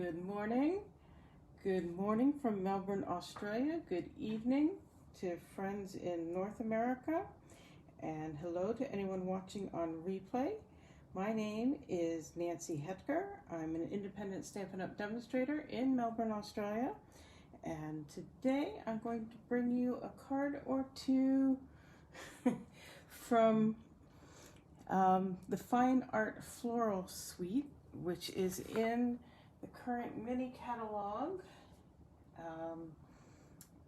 Good morning. Good morning from Melbourne, Australia. Good evening to friends in North America. And hello to anyone watching on replay. My name is Nancy Hetker. I'm an independent Stampin' Up! Demonstrator in Melbourne, Australia. And today I'm going to bring you a card or two from the Fine Art Floral Suite, which is in the current mini catalog.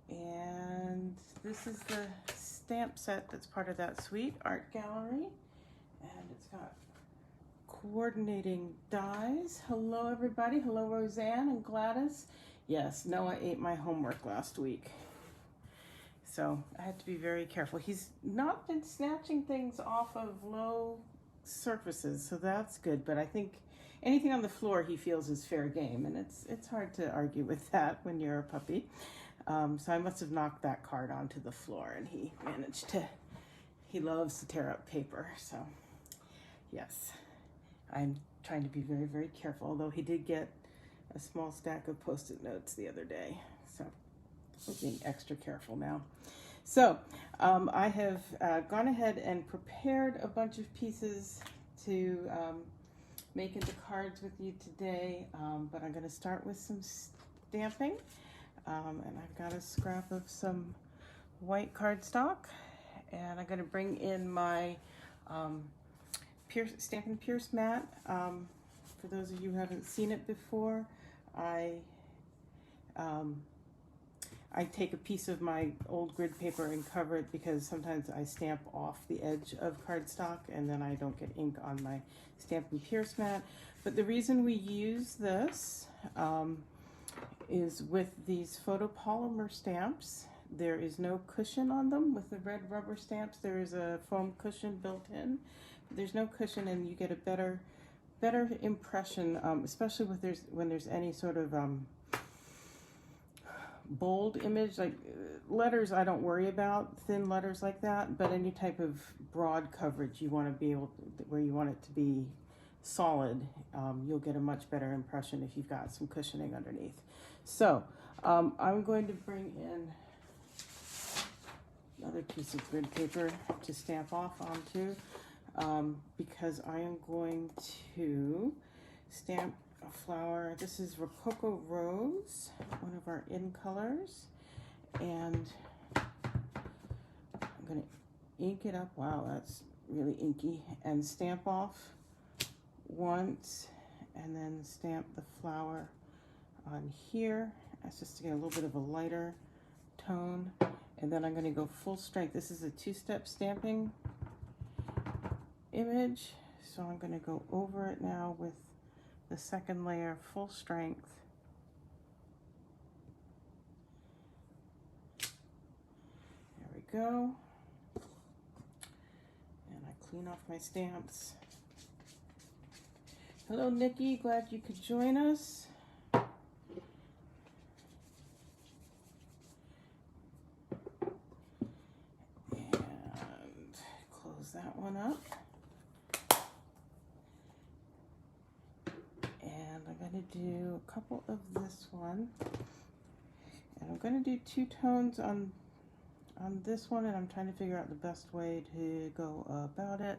And this is the stamp set that's part of that suite, Art Gallery. And it's got coordinating dies. Hello everybody. Hello Roseanne and Gladys. Yes, Noah ate my homework last week, so I had to be very careful. He's not been snatching things off of low surfaces, so that's good, but I think anything on the floor he feels is fair game, and it's hard to argue with that when you're a puppy. So I must have knocked that card onto the floor, and he managed to, he loves to tear up paper, so yes, I'm trying to be very, very careful, although he did get a small stack of Post-it notes the other day, so we're being extra careful now. So I have gone ahead and prepared a bunch of pieces to make into cards with you today, but I'm going to start with some stamping, and I've got a scrap of some white cardstock, and I'm going to bring in my Stampin' Pierce mat. For those of you who haven't seen it before, I take a piece of my old grid paper and cover it because sometimes I stamp off the edge of cardstock and then I don't get ink on my Stampin' Pierce mat. But the reason we use this is with these photopolymer stamps. There is no cushion on them. With the red rubber stamps, there is a foam cushion built in. There's no cushion, and you get a better impression, especially when there's any sort of bold image, like letters I don't worry about, thin letters like that, but any type of broad coverage you want to be able to, where you want it to be solid, you'll get a much better impression if you've got some cushioning underneath. So I'm going to bring in another piece of grid paper to stamp off onto, because I am going to stamp a flower. This is Rococo Rose, one of our in colors, and I'm going to ink it up. Wow, that's really inky, and stamp off once, and then stamp the flower on here. That's just to get a little bit of a lighter tone, and then I'm going to go full strength. This is a two-step stamping image, so I'm going to go over it now with the second layer full strength. There we go. And I clean off my stamps. Hello Nikki, glad you could join us. And close that one up. I'm going to do a couple of this one, and I'm going to do two tones on this one, and I'm trying to figure out the best way to go about it.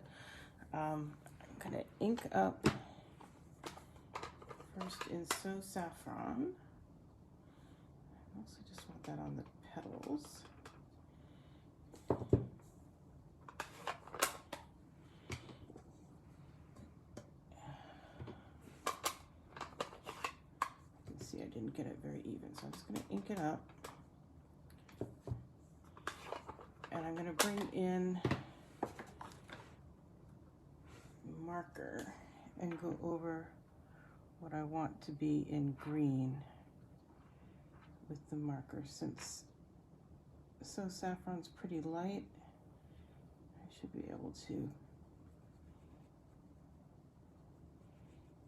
I'm going to ink up first in So Saffron. I also just want that on the petals. I didn't get it very even, so I'm just going to ink it up, and I'm going to bring in marker and go over what I want to be in green with the marker. Since So Saffron's pretty light, I should be able to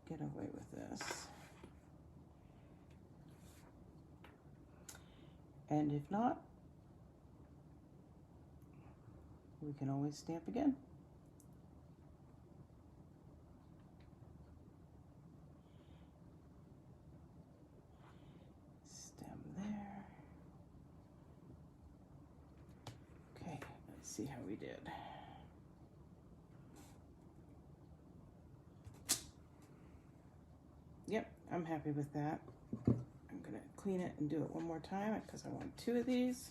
get away with this. And if not, we can always stamp again. see how we did. Yep, I'm happy with that. I'm gonna clean it and do it one more time because I want 2 of these.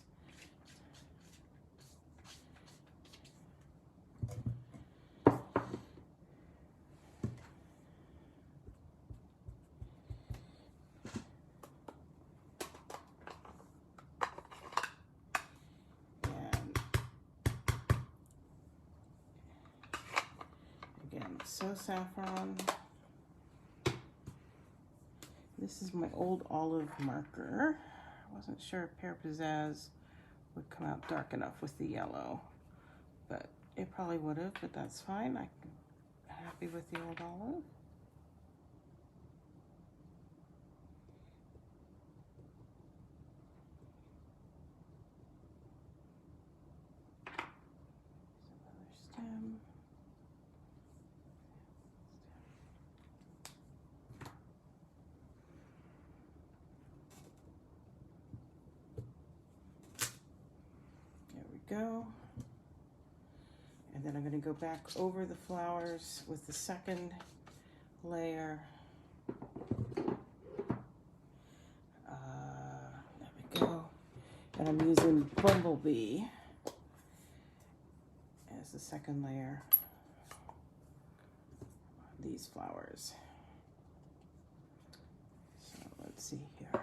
Again, So Saffron. This is my old olive marker. I wasn't sure if Pear Pizzazz would come out dark enough with the yellow, but it probably would have, but that's fine. I'm happy with the old olive. There's another stem. Go, and then I'm going to go back over the flowers with the second layer. There we go, and I'm using Bumblebee as the second layer on these flowers. So let's see here.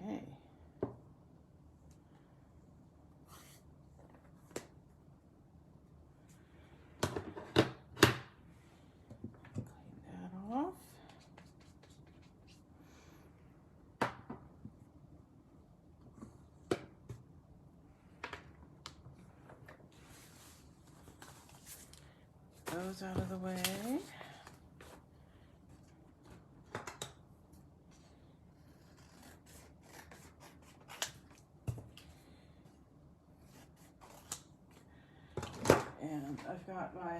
Okay. Clean that off. Those out of the way. And I've got my,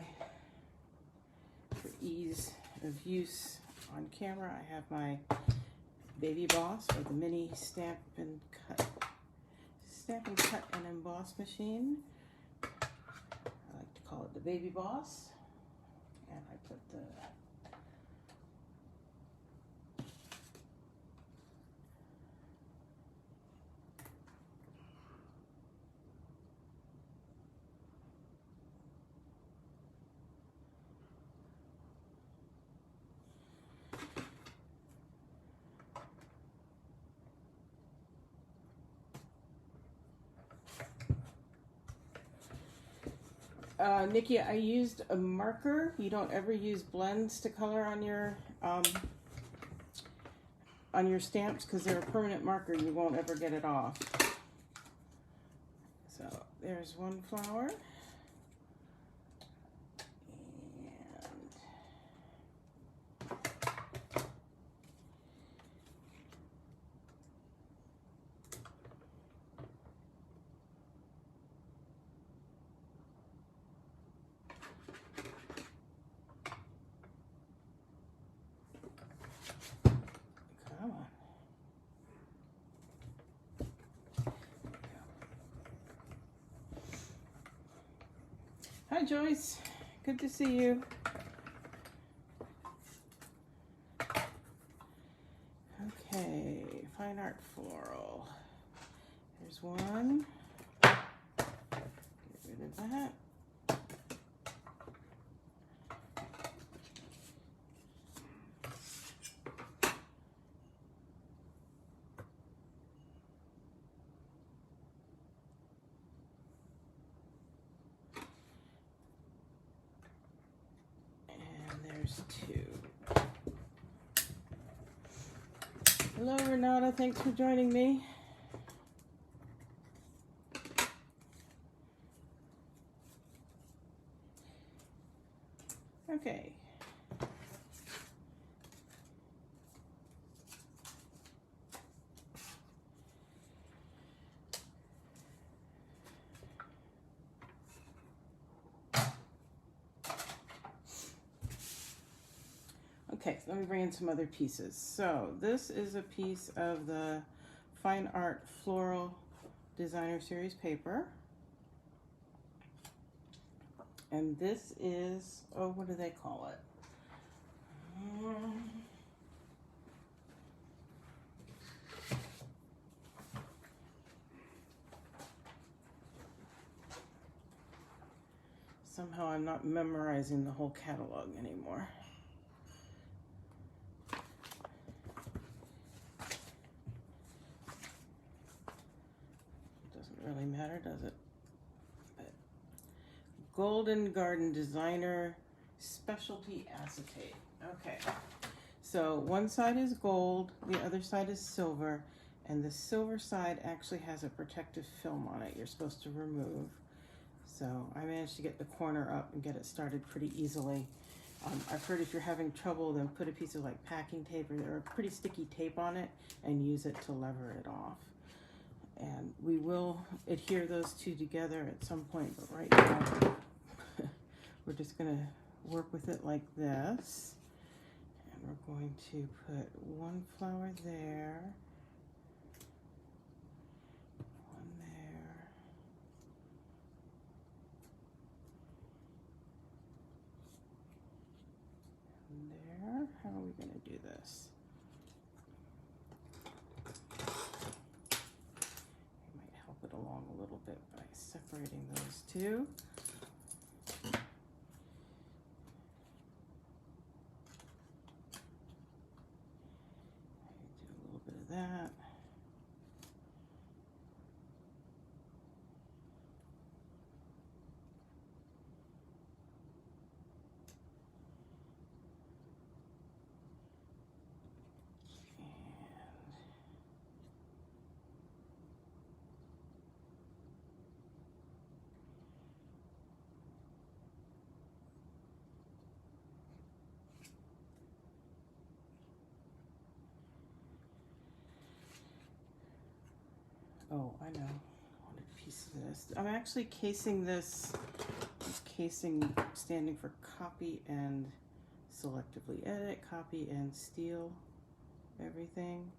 for ease of use on camera, I have my Baby Boss, or the mini stamp and cut and emboss machine. I like to call it the Baby Boss. And I put the Nikki, I used a marker. You don't ever use blends to color on your stamps because they're a permanent marker. You won't ever get it off. So there's one flower. Hi Joyce, good to see you. Okay, Fine Art Floral. There's one. Get rid of that. There's 2. Hello Renata, thanks for joining me. Okay. Okay, let me bring in some other pieces. So this is a piece of the Fine Art Floral Designer Series paper. And this is, oh, what do they call it? Somehow I'm not memorizing the whole catalog anymore. Doesn't really matter, does it? But Golden Garden Designer Specialty Acetate. Okay, so one side is gold, the other side is silver, and the silver side actually has a protective film on it you're supposed to remove. So I managed to get the corner up and get it started pretty easily. I've heard if you're having trouble, then put a piece of like packing tape or pretty sticky tape on it and use it to lever it off. And we will adhere those two together at some point, but right now we're just gonna work with it like this. And we're going to put one flower there, one there, and there. How are we gonna do this? I might help it along a little bit by separating those two. That. Oh, I know. I wanted a piece of this. I'm actually casing this, casing standing for copy and selectively edit, copy and steal everything.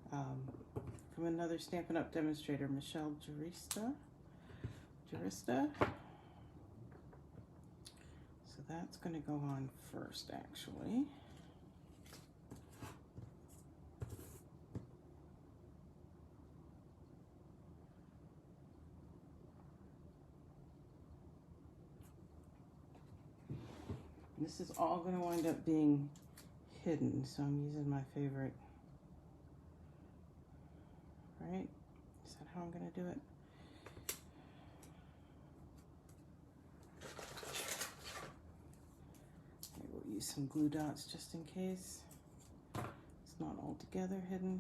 From another Stampin' Up! Demonstrator, Michelle Jurista. So that's going to go on first, actually. This is all going to wind up being hidden, so I'm using my favorite. Right? Is that how I'm going to do it? Okay, we'll use some glue dots just in case it's not all together hidden.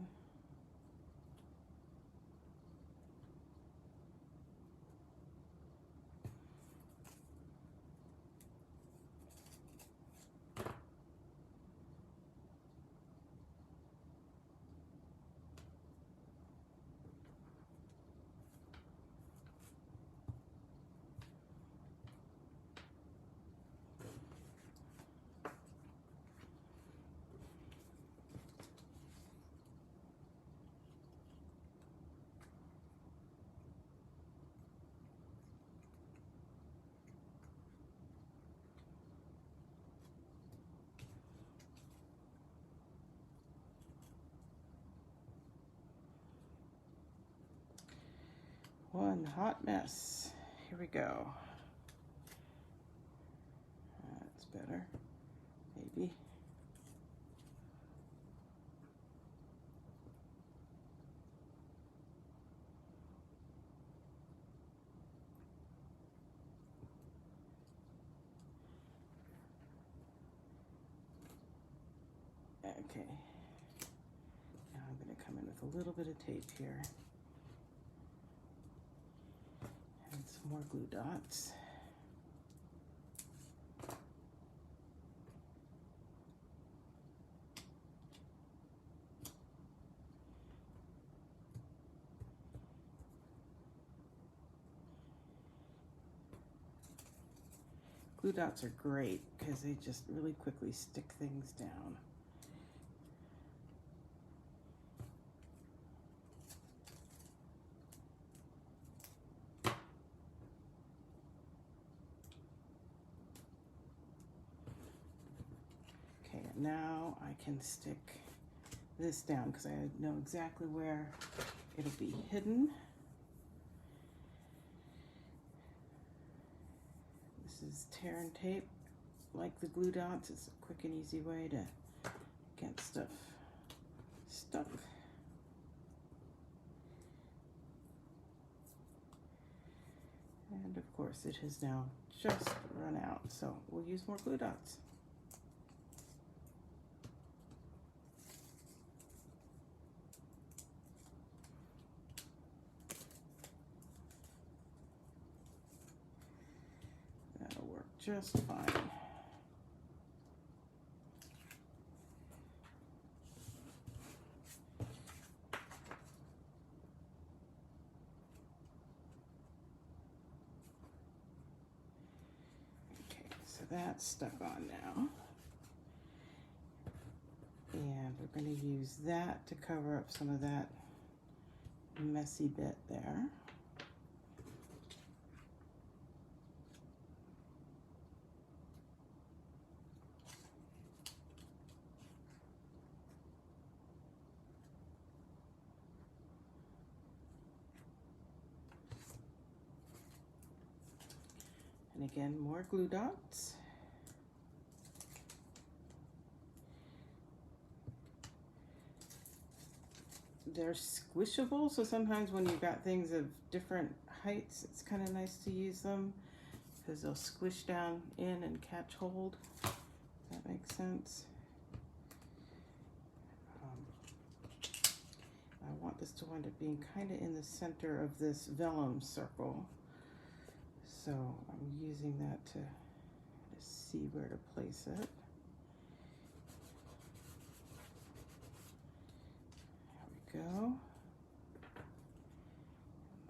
One hot mess. Here we go. That's better, maybe. Okay. Now I'm going to come in with a little bit of tape here. And some more glue dots. Glue dots are great because they just really quickly stick things down. Okay, now I can stick this down because I know exactly where it'll be hidden. This is tear and tape. Like the glue dots, it's a quick and easy way to get stuff stuck. And of course it has now just run out, so we'll use more glue dots. That'll work just fine. That's stuck on now. And we're going to use that to cover up some of that messy bit there. And again, more glue dots. They're squishable, so sometimes when you've got things of different heights, it's kind of nice to use them because they'll squish down in and catch hold. If that makes sense. I want this to wind up being kind of in the center of this vellum circle. So I'm using that to see where to place it. There we go.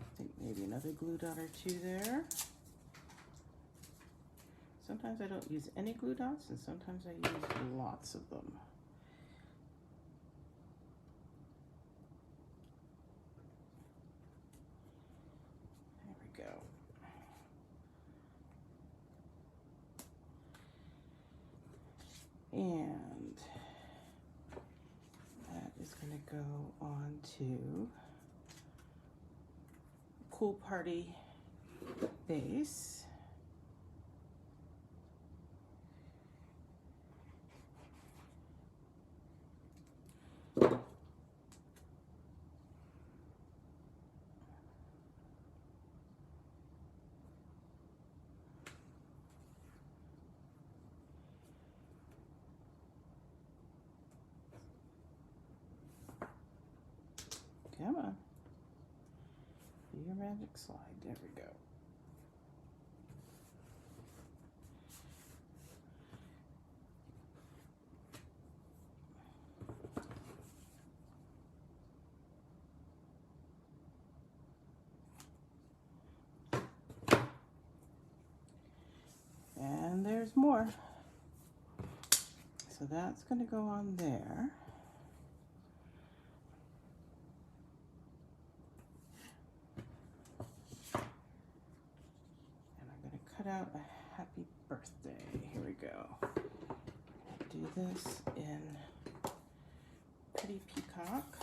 I think maybe another glue dot or two there. Sometimes I don't use any glue dots, and sometimes I use lots of them. There we go. And that is going to go on to Pool Party base. Come on. Do your magic slide. There we go. And there's more. So that's going to go on there. Cut out a happy birthday. Here we go. Do this in Pretty Peacock.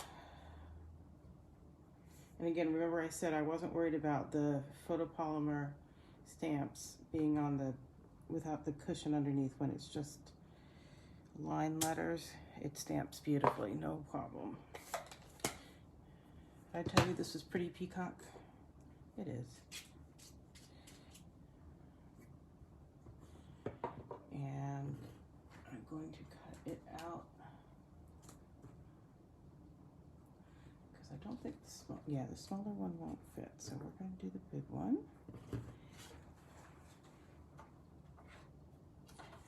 And again, remember I said I wasn't worried about the photopolymer stamps being on the, without the cushion underneath when it's just line letters. It stamps beautifully, no problem. Did I tell you this was Pretty Peacock? It is. And I'm going to cut it out because I don't think the small, yeah, the smaller one won't fit. So we're going to do the big one.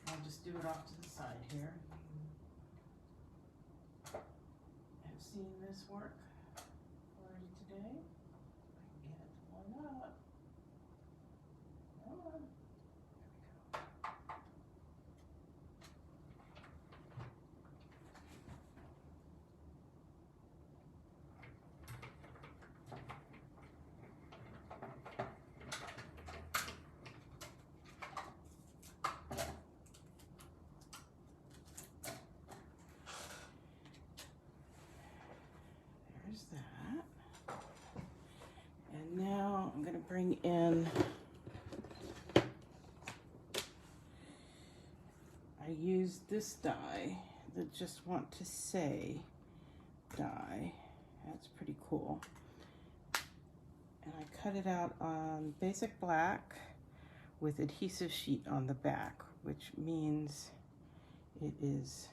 I'll just do it off to the side here. I've seen this work already today. I can get it to line up. Come on. There we go. that. And now I'm going to bring in, I used this die, the Just Want to Say die. That's pretty cool. And I cut it out on basic black with adhesive sheet on the back, which means it is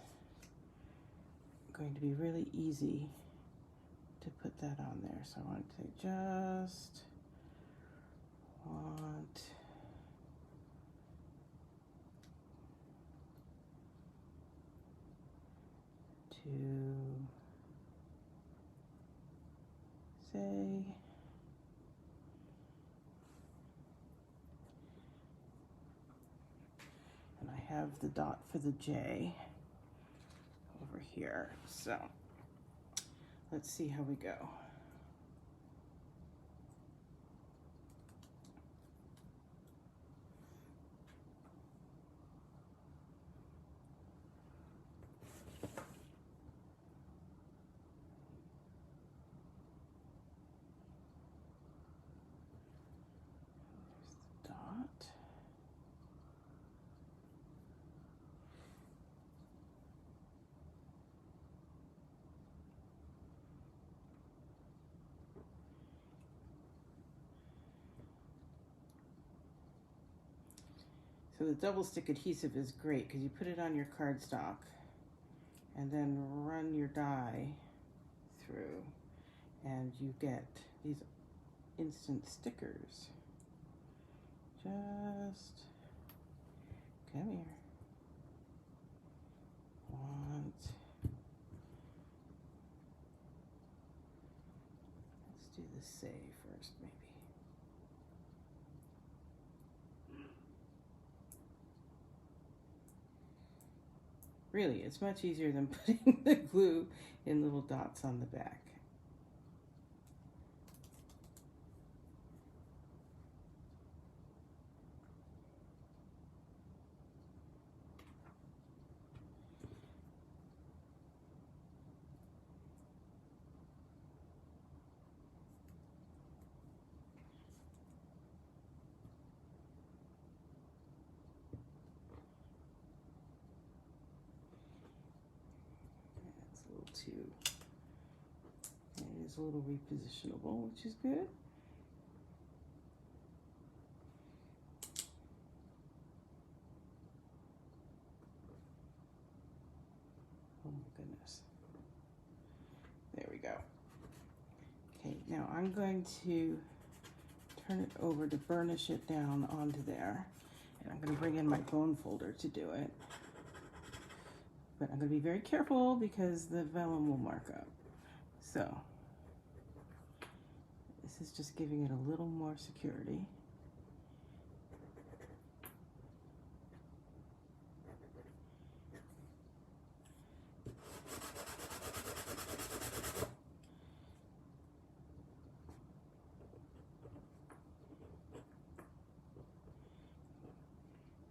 going to be really easy to put that on there. So I want to just want to say, and I have the dot for the J over here. So let's see how we go. There's the dot. So the double stick adhesive is great because you put it on your cardstock and then run your die through and you get these instant stickers. Just come here. Let's do the say first, maybe. Really, it's much easier than putting the glue in little dots on the back. Too. It is a little repositionable, which is good. Oh my goodness. There we go. Okay, now I'm going to turn it over to burnish it down onto there. And I'm going to bring in my bone folder to do it. But I'm going to be very careful because the vellum will mark up. So this is just giving it a little more security.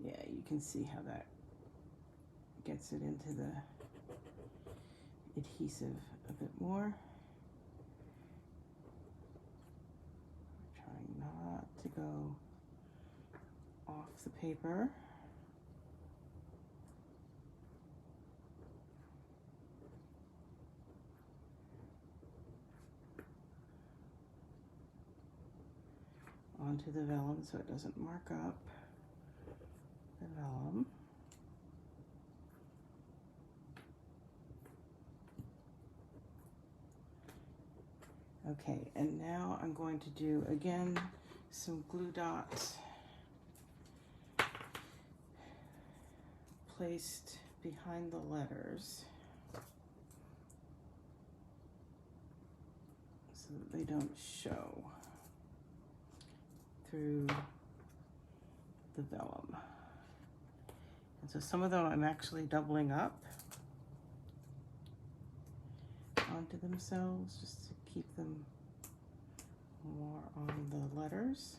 Yeah, you can see how that gets it into the adhesive a bit more. Trying not to go off the paper. Onto the vellum so it doesn't mark up the vellum. Okay, and now I'm going to do, again, some glue dots placed behind the letters so that they don't show through the vellum. And so some of them I'm actually doubling up onto themselves just to keep them more on the letters.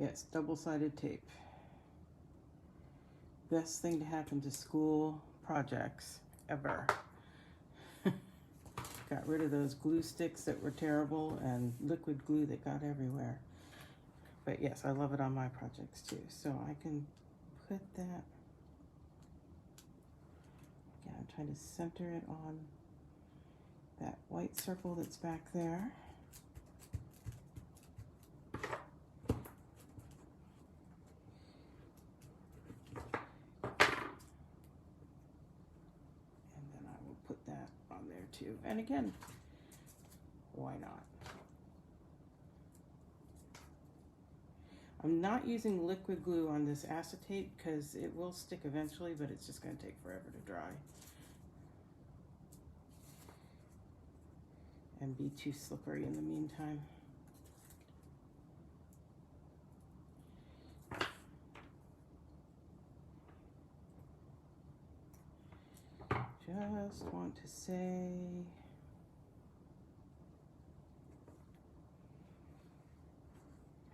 Yes, double-sided tape. Best thing to happen to school projects ever. Got rid of those glue sticks that were terrible and liquid glue that got everywhere. But yes, I love it on my projects too. So I can put that, again, I'm trying to center it on that white circle that's back there. And then I will put that on there too. And again, why not? I'm not using liquid glue on this acetate because it will stick eventually, but it's just going to take forever to dry and be too slippery in the meantime. Just want to say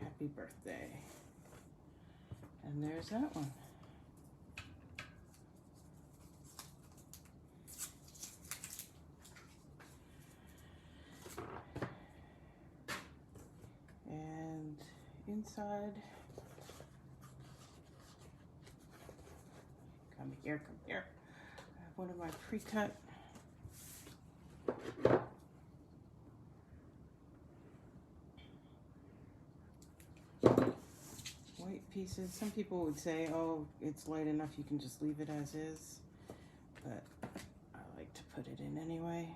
happy birthday. And there's that one. And inside, come here, come here. I have one of my pre-cut white pieces. Some people would say, oh, it's light enough, you can just leave it as is. But I like to put it in anyway.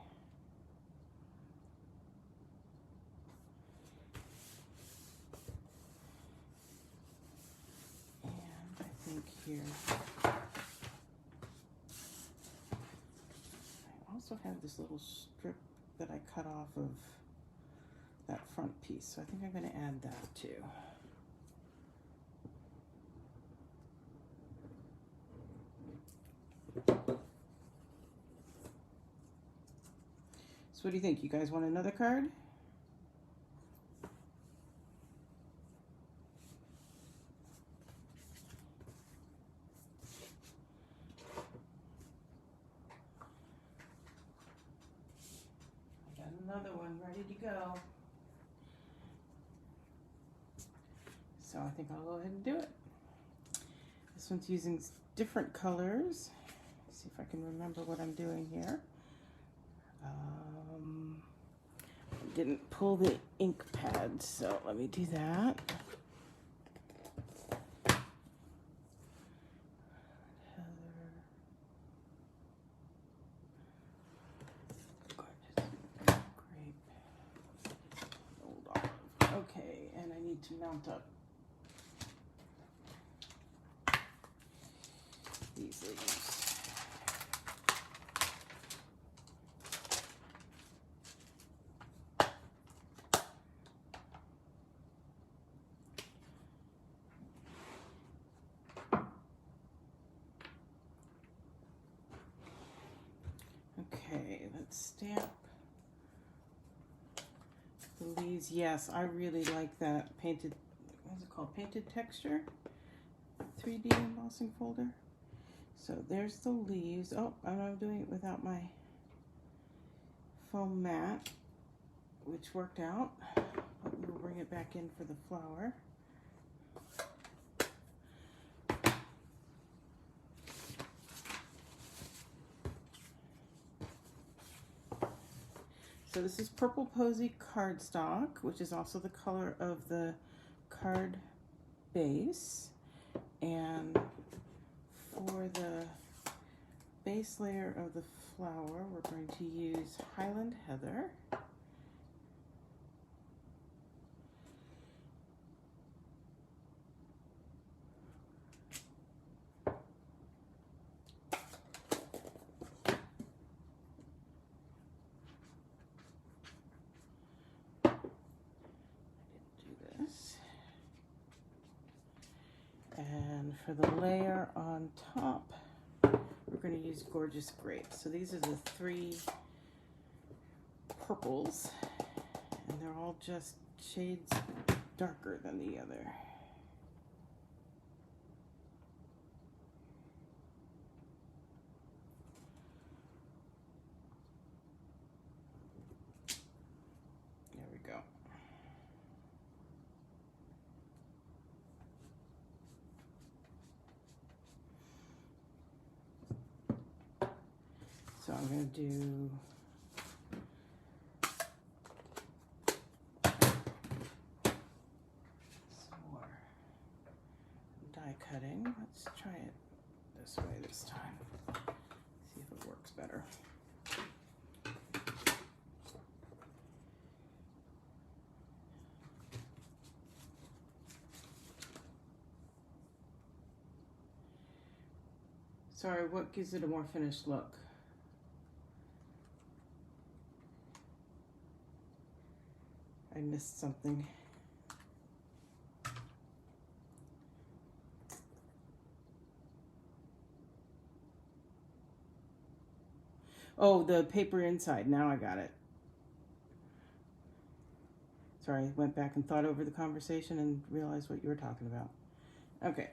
And I think here, I also have this little strip that I cut off of that front piece. So I think I'm going to add that too. So what do you think? You guys want another card? I got another one ready to go. So I think I'll go ahead and do it. This one's using different colors. Let's see if I can remember what I'm doing here. I didn't pull the ink pad, so let me do that. Okay, and I need to mount up these leaves. Okay, let's stamp the leaves. Yes, I really like that painted, what's it called? Painted texture 3D embossing folder. So there's the leaves. Oh, I'm doing it without my foam mat, which worked out. But we'll bring it back in for the flower. So this is Purple Posy cardstock, which is also the color of the card base. And for the base layer of the flower, we're going to use Highland Heather. And for the layer on top, we're going to use Gorgeous Grapes. So these are the 3 purples, and they're all just shades darker than the other. So I'm going to do some more die cutting. Let's try it this way this time. See if it works better. Sorry, what gives it a more finished look? I missed something. Oh, the paper inside. Now I got it. Sorry, I went back and thought over the conversation and realized what you were talking about. Okay.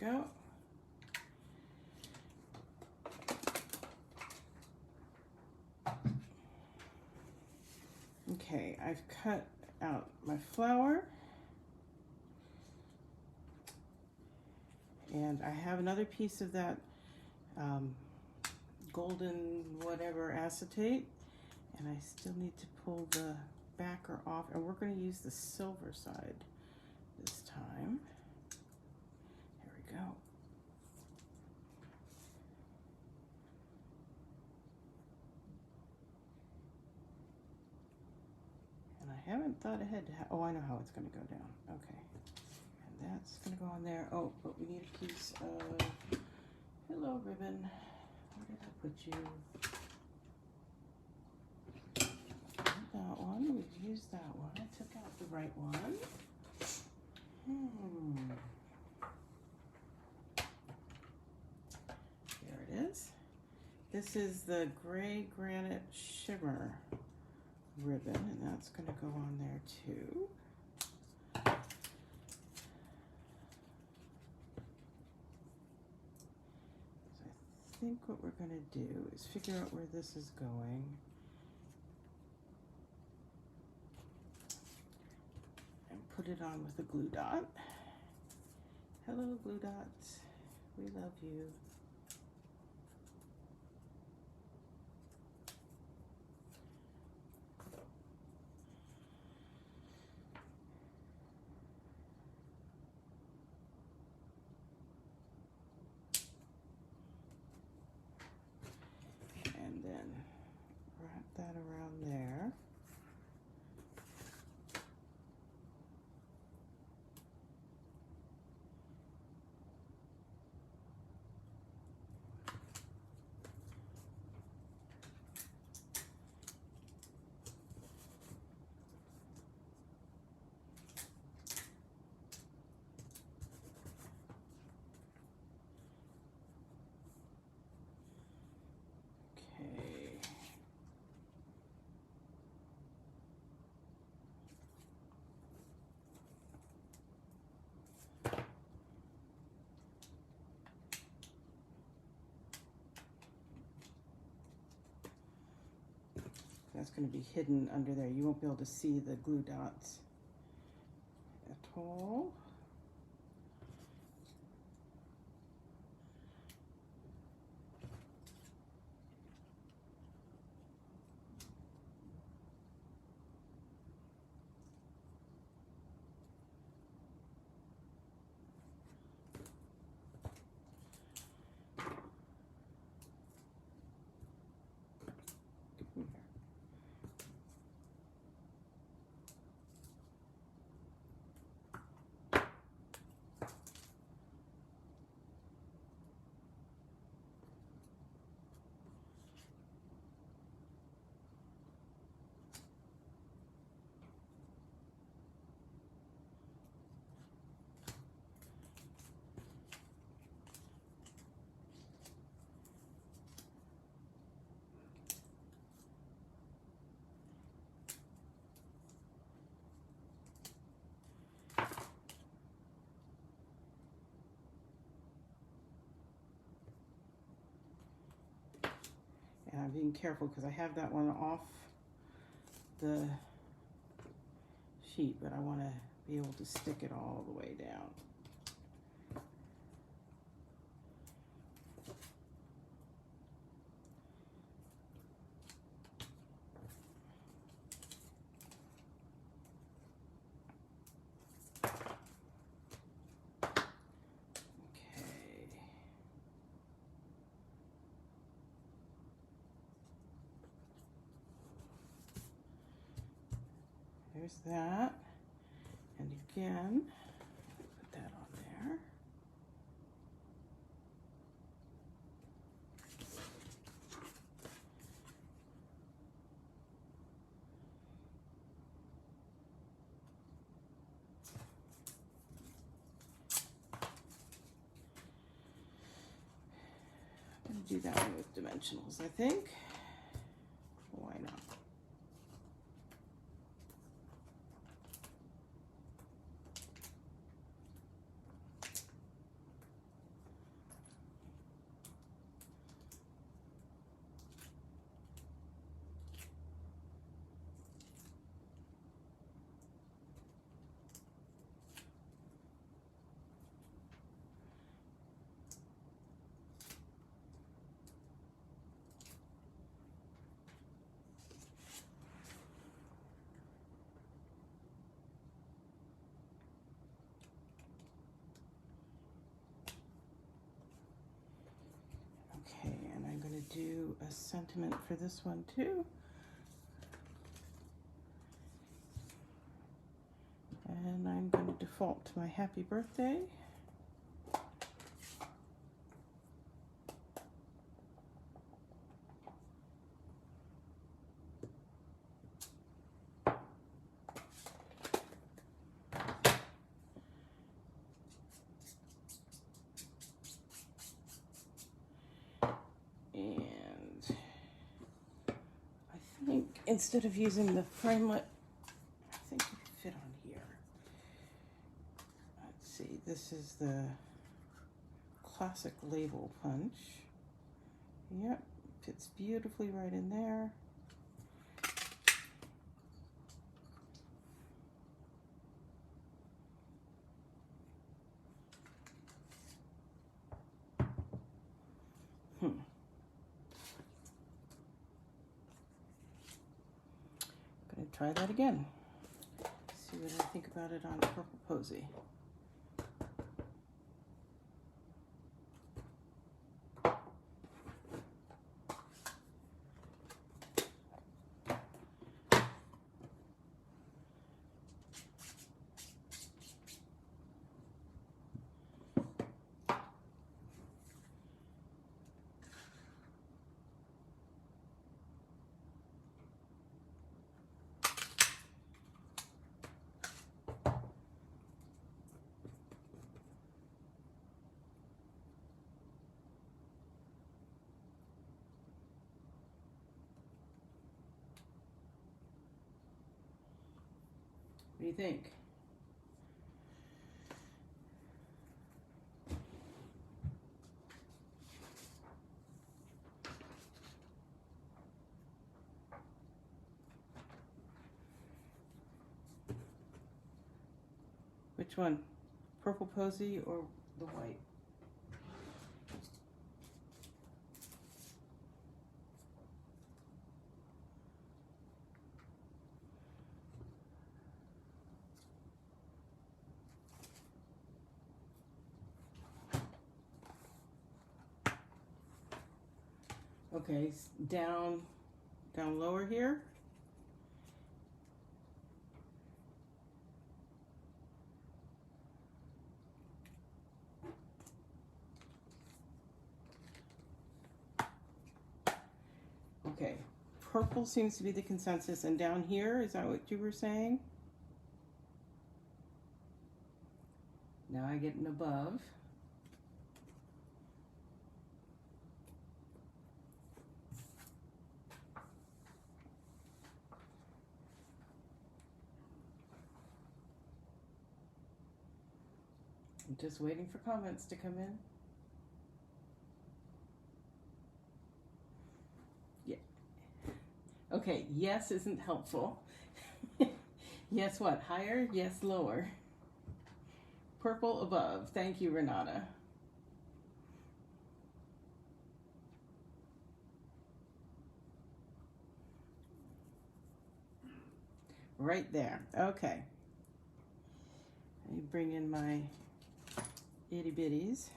Go. Okay, I've cut out my flower, and I have another piece of that golden whatever acetate, and I still need to pull the backer off, and we're going to use the silver side this time. There we go. And I haven't thought ahead to oh, I know how it's going to go down. Okay. And that's going to go on there. Oh, but we need a piece of, hello ribbon. Where did I put you? That one. We've used that one. I took out the right one. There it is. This is the Gray Granite Shimmer ribbon, and that's going to go on there too. So I think what we're going to do is figure out where this is going. And put it on with a glue dot. Hello, glue dots. We love you. And then wrap that around there. That's going to be hidden under there. You won't be able to see the glue dots at all. I'm being careful because I have that one off the sheet, but I want to be able to stick it all the way down. There's that, and again, put that on there. I'm going to do that one with dimensionals, I think. Why not? Okay, and I'm going to do a sentiment for this one too. And I'm going to default to my happy birthday. And I think instead of using the framelit, I think it could fit on here. Let's see, this is the classic label punch. Yep, fits beautifully right in there. Gonna try that again. See what I think about it on Purple Posy. What do you think? Which one? Purple Posy or the white? Okay, down lower here. Okay, purple seems to be the consensus, and down here, is that what you were saying? Now I get an above. I'm just waiting for comments to come in. Yeah. Okay, yes isn't helpful. Yes what? Higher? Yes lower. Purple above. Thank you, Renata. Right there. Okay. Let me bring in my itty bitties.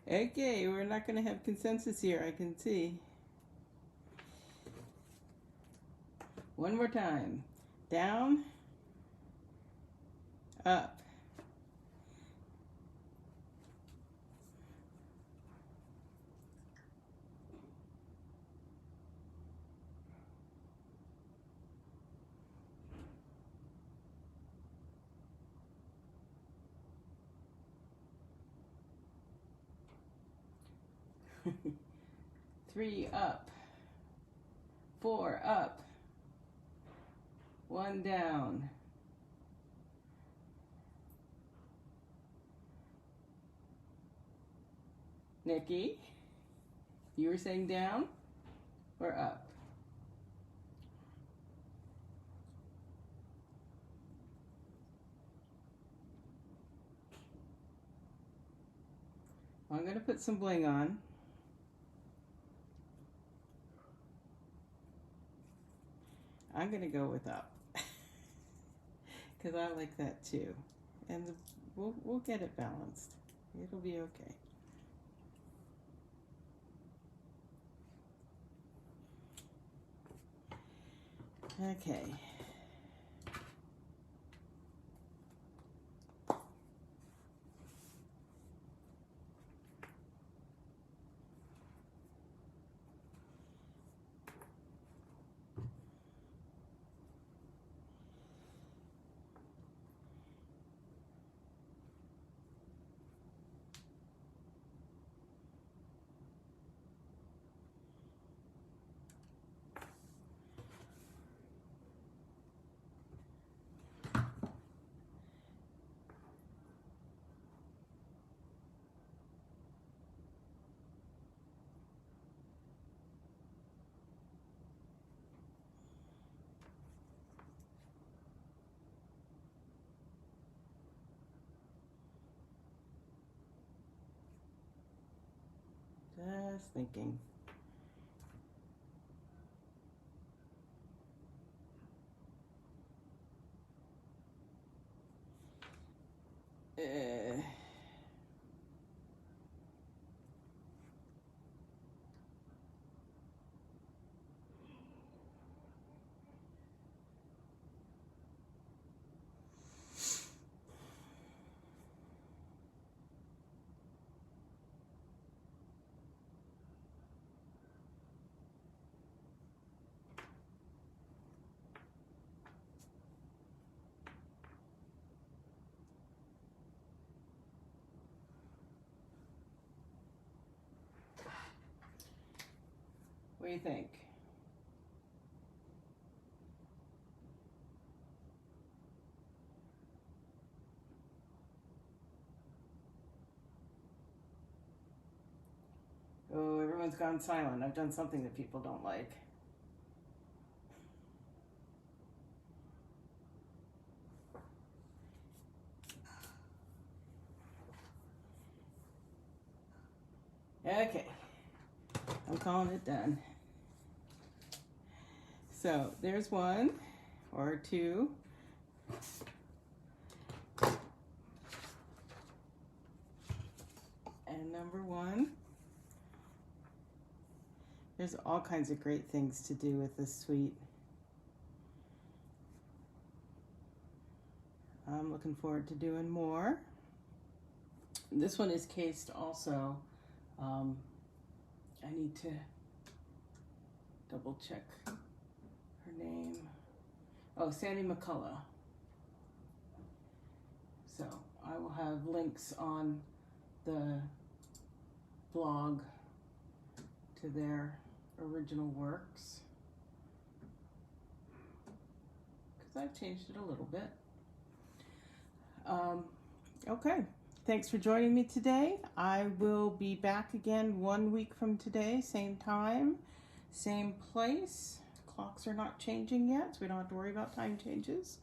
Okay, we're not going to have consensus here, I can see. One more time. Down, up. Three up, four up, one down. Nikki, you were saying down or up? Well, I'm going to put some bling on. I'm going to go with up because I like that too. And we'll get it balanced. It'll be okay. Okay. Just thinking. What do you think? Oh, everyone's gone silent. I've done something that people don't like. Okay, I'm calling it done. So there's one or two. And number one. There's all kinds of great things to do with this suite. I'm looking forward to doing more. This one is cased also. I need to double check her name. Oh, Sandy McCullough. So I will have links on the blog to their original works because I've changed it a little bit. Okay, thanks for joining me today. I will be back again 1 week from today, same time, same place. Clocks are not changing yet, so we don't have to worry about time changes.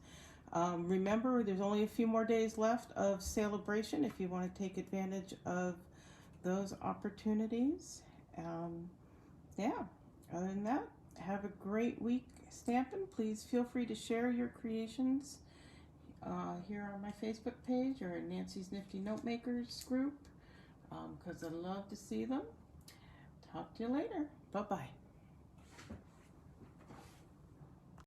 Remember, there's only a few more days left of celebration if you want to take advantage of those opportunities. Yeah, other than that, have a great week stamping. Please feel free to share your creations here on my Facebook page or in Nancy's Nifty Notemakers group because I love to see them. Talk to you later. Bye-bye.